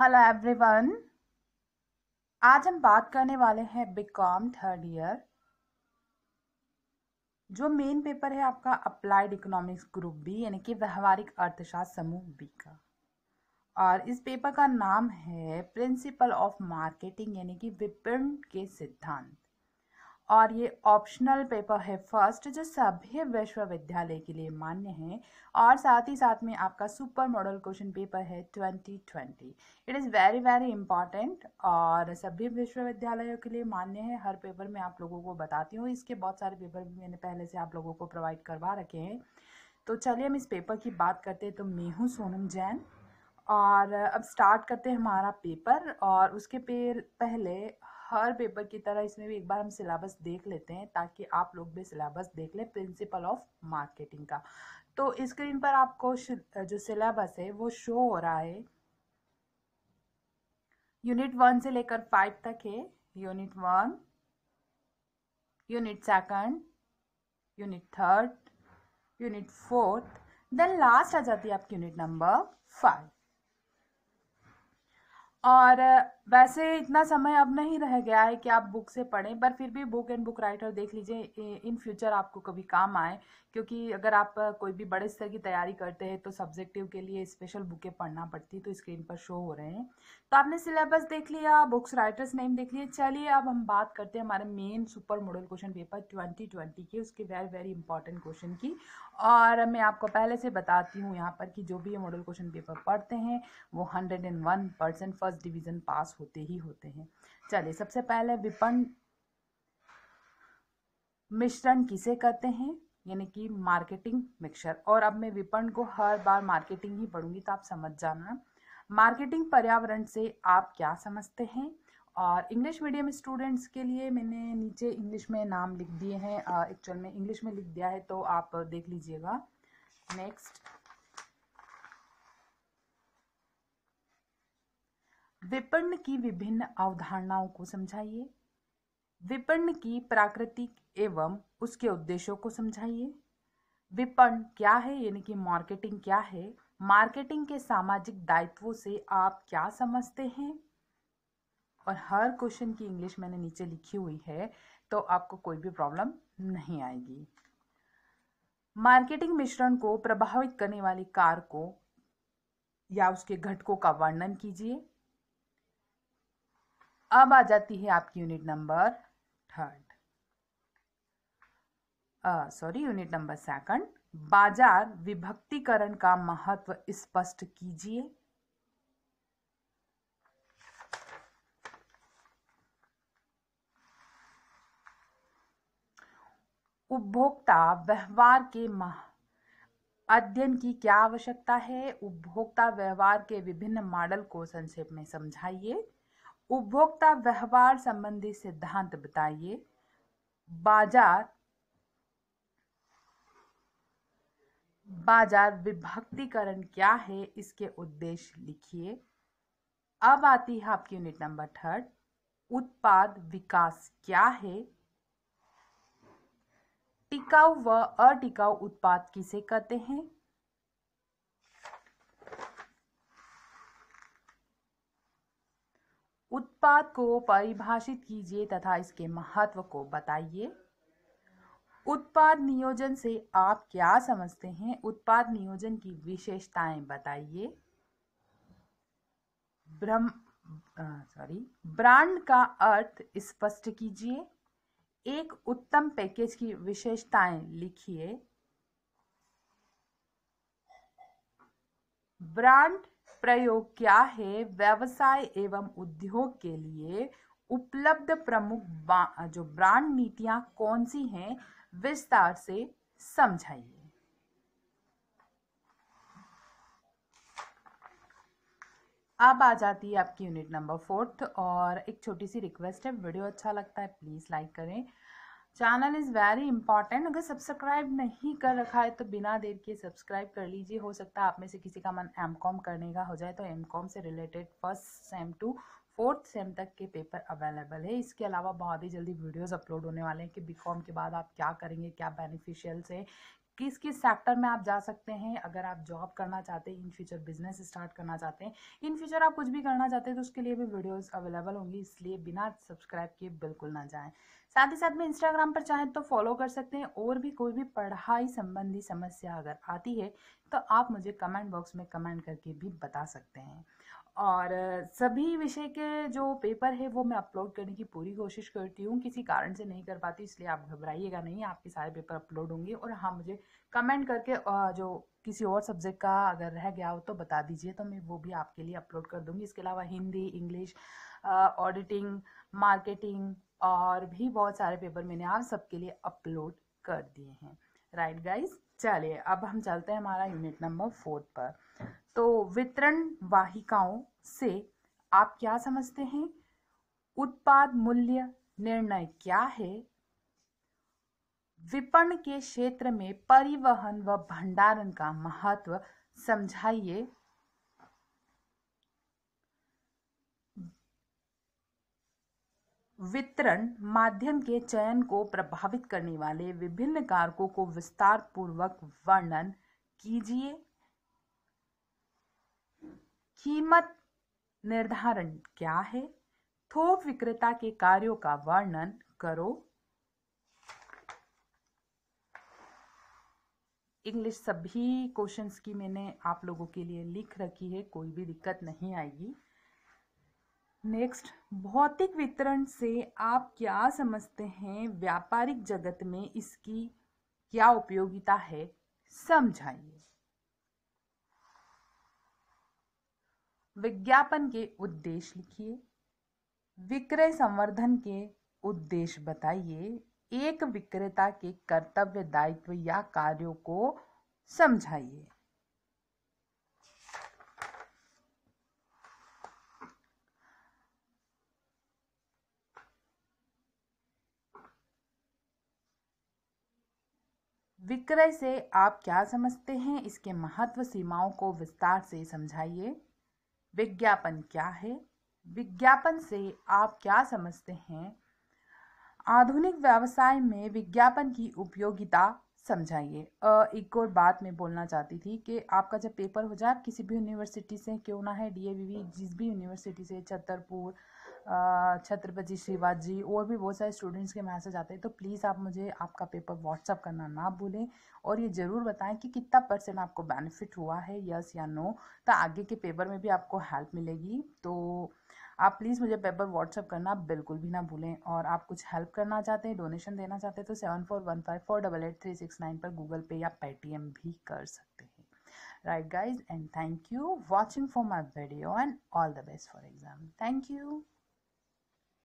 Hello everyone. आज हम बात करने वाले हैं बीकॉम थर्ड ईयर। जो मेन पेपर है आपका अप्लाइड इकोनॉमिक्स ग्रुप बी यानी कि व्यवहारिक अर्थशास्त्र समूह बी का। और इस पेपर का नाम है प्रिंसिपल ऑफ मार्केटिंग यानी कि विपणन के सिद्धांत। और ये ऑप्शनल पेपर है फर्स्ट, जो सभी विश्वविद्यालय के लिए मान्य है। और साथ ही साथ में आपका सुपर मॉडल क्वेश्चन पेपर है 2020। It is very very important और सभी विश्वविद्यालयों के लिए मान्य है। हर पेपर में आप लोगों को बताती हूँ, इसके बहुत सारे पेपर भी मैंने पहले से आप लोगों को प्रोवाइड करवा रखे हैं। तो चलिए हम इस पेपर की बात करते हैं। तो मैं हूँ सोनम जैन और अब स्टार्ट करते हैं हमारा पेपर। और उसके पहले हर पेपर की तरह इसमें भी एक बार हम सिलेबस देख लेते हैं, ताकि आप लोग भी सिलेबस देख लें प्रिंसिपल ऑफ मार्केटिंग का। तो स्क्रीन पर आपको जो सिलेबस है वो शो हो रहा है। यूनिट 1 से लेकर 5 तक है। Unit 1, unit 2, unit 3, unit 4, then last आ जाती है आपकी यूनिट नंबर 5। और वैसे इतना समय अब नहीं रह गया है कि आप बुक से पढ़ें, पर फिर भी बुक एंड बुक राइटर देख लीजिए, इन फ्यूचर आपको कभी काम आए। क्योंकि अगर आप कोई भी बड़े स्तर की तैयारी करते हैं तो सब्जेक्टिव के लिए स्पेशल बुकें पढ़ना पड़ती है। तो स्क्रीन पर शो हो रहे हैं। तो आपने सिलेबस देख लिया, बुक्स राइटर्स नेम देख लिए। चलिए अब हम बात करते हैं हमारे main super model question paper 2020 के, उसके वेरी वेरी इंपॉर्टेंट क्वेश्चन की। और मैं आपको पहले से बताती हूँ यहाँ पर कि जो भी ये मॉडल क्वेश्चन पेपर पढ़ते हैं वो 101% फर्स्ट डिवीजन पास होते ही होते हैं। चलिए सबसे पहले विपणन मिश्रण किसे कहते हैं, यानी कि मार्केटिंग मिक्सचर। और अब मैं विपणन को हर बार मार्केटिंग ही पढ़ूंगी, तो आप समझ जाना मार्केटिंग पर्यावरण से आप क्या समझते हैं। और इंग्लिश मीडियम स्टूडेंट्स के लिए मैंने नीचे इंग्लिश में नाम लिख दिए हैं, एक्चुअल में इंग्लिश में लिख दिया है, तो आप देख लीजिएगा। नेक्स्ट, विपणन की विभिन्न अवधारणाओं को समझाइए। विपणन की प्राकृतिक एवं उसके उद्देश्यों को समझाइए। विपणन क्या है यानी कि मार्केटिंग क्या है। मार्केटिंग के सामाजिक दायित्वों से आप क्या समझते हैं। और हर क्वेश्चन की इंग्लिश मैंने नीचे लिखी हुई है, तो आपको कोई भी प्रॉब्लम नहीं आएगी। मार्केटिंग मिश्रण को प्रभावित करने वाली कारकों या उसके घटकों का वर्णन कीजिए। अब आ जाती है आपकी यूनिट नंबर 2, बाजार विभक्तिकरण का महत्व स्पष्ट कीजिए। उपभोक्ता व्यवहार के अध्ययन की क्या आवश्यकता है। उपभोक्ता व्यवहार के विभिन्न मॉडल को संक्षेप में समझाइए। उपभोक्ता व्यवहार संबंधी सिद्धांत बताइए। बाजार विभक्तिकरण क्या है, इसके उद्देश्य लिखिए। अब आती है आपकी यूनिट नंबर 3, उत्पाद विकास क्या है। टिकाऊ व अटिकाऊ उत्पाद किसे कहते हैं। उत्पाद को परिभाषित कीजिए तथा इसके महत्व को बताइए। उत्पाद नियोजन से आप क्या समझते हैं। उत्पाद नियोजन की विशेषताएं बताइए। ब्रांड का अर्थ स्पष्ट कीजिए। एक उत्तम पैकेज की विशेषताएं लिखिए। ब्रांड प्रयोग क्या है। व्यवसाय एवं उद्योग के लिए उपलब्ध प्रमुख जो ब्रांड नीतियां कौन सी हैं, विस्तार से समझाइए। अब आ जाती है आपकी यूनिट नंबर 4। और एक छोटी सी रिक्वेस्ट है, वीडियो अच्छा लगता है प्लीज़ लाइक करें। Channel is very important. अगर सब्सक्राइब नहीं कर रखा है तो बिना देर के सब्सक्राइब कर लीजिए। हो सकता है आप में से किसी का मन एमकॉम करने का हो जाए, तो एमकॉम से related first sem to fourth sem तक के पेपर अवेलेबल है। इसके अलावा बहुत ही जल्दी वीडियोस अपलोड होने वाले हैं कि बीकॉम के बाद आप क्या करेंगे, क्या बेनिफिशियल्स है, किस किस सेक्टर में आप जा सकते हैं। अगर आप जॉब करना चाहते हैं, इन फ्यूचर बिजनेस स्टार्ट करना चाहते हैं, इन फ्यूचर आप कुछ भी करना चाहते हैं, तो उसके लिए भी वीडियोस अवेलेबल होंगी, इसलिए बिना सब्सक्राइब किए बिल्कुल ना जाएं। साथ ही साथ में इंस्टाग्राम पर चाहें तो फॉलो कर सकते हैं। और भी कोई भी पढ़ाई संबंधी समस्या अगर आती है तो आप मुझे कमेंट बॉक्स में कमेंट करके भी बता सकते हैं। और सभी विषय के जो पेपर है वो मैं अपलोड करने की पूरी कोशिश करती हूँ। किसी कारण से नहीं कर पाती, इसलिए आप घबराइएगा नहीं, आपके सारे पेपर अपलोड होंगे। और हाँ, मुझे कमेंट करके जो किसी और सब्जेक्ट का अगर रह गया हो तो बता दीजिए, तो मैं वो भी आपके लिए अपलोड कर दूंगी। इसके अलावा हिंदी, इंग्लिश, ऑडिटिंग, मार्केटिंग और भी बहुत सारे पेपर मैंने आप सबके लिए अपलोड कर दिए हैं। राइट गाइज, चलिए अब हम चलते हैं हमारा यूनिट नंबर 4 पर। तो वितरण वाहिकाओं से आप क्या समझते हैं? उत्पाद मूल्य निर्णय क्या है? विपणन के क्षेत्र में परिवहन व भंडारण का महत्व समझाइए। वितरण माध्यम के चयन को प्रभावित करने वाले विभिन्न कारकों को विस्तार पूर्वक वर्णन कीजिए। कीमत निर्धारण क्या है? थोक विक्रेता के कार्यों का वर्णन करो। इंग्लिश सभी क्वेश्चंस की मैंने आप लोगों के लिए लिख रखी है, कोई भी दिक्कत नहीं आएगी। नेक्स्ट, भौतिक वितरण से आप क्या समझते हैं? व्यापारिक जगत में इसकी क्या उपयोगिता है, समझाइए। विज्ञापन के उद्देश्य लिखिए। विक्रय संवर्धन के उद्देश्य बताइए। एक विक्रेता के कर्तव्य, दायित्व या कार्यों को समझाइए। विक्रय से आप क्या समझते हैं? इसके महत्व, सीमाओं को विस्तार से समझाइए। विज्ञापन क्या है? विज्ञापन से आप क्या समझते हैं? आधुनिक व्यवसाय में विज्ञापन की उपयोगिता समझाइए। एक और बात मैं बोलना चाहती थी कि आपका जब पेपर हो जाए, आप किसी भी यूनिवर्सिटी से क्यों ना है, डीएवीवी जिस भी यूनिवर्सिटी से, छतरपुर, छत्रपति शिवाजी, और भी बहुत सारे स्टूडेंट्स के मैसेज आते हैं, तो प्लीज़ आप मुझे आपका पेपर व्हाट्सअप करना ना भूलें। और ये ज़रूर बताएं कि कितना % आपको बेनिफिट हुआ है, यस या नो, तो आगे के पेपर में भी आपको हेल्प मिलेगी। तो आप प्लीज़ मुझे पेपर व्हाट्सअप करना बिल्कुल भी ना भूलें। और आप कुछ हेल्प करना चाहते हैं, डोनेशन देना चाहते हैं, तो 7415488369 पर गूगल पे या पेटीएम भी कर सकते हैं। Right guys, and thank you watching for my video and all the best for exam. Thank you.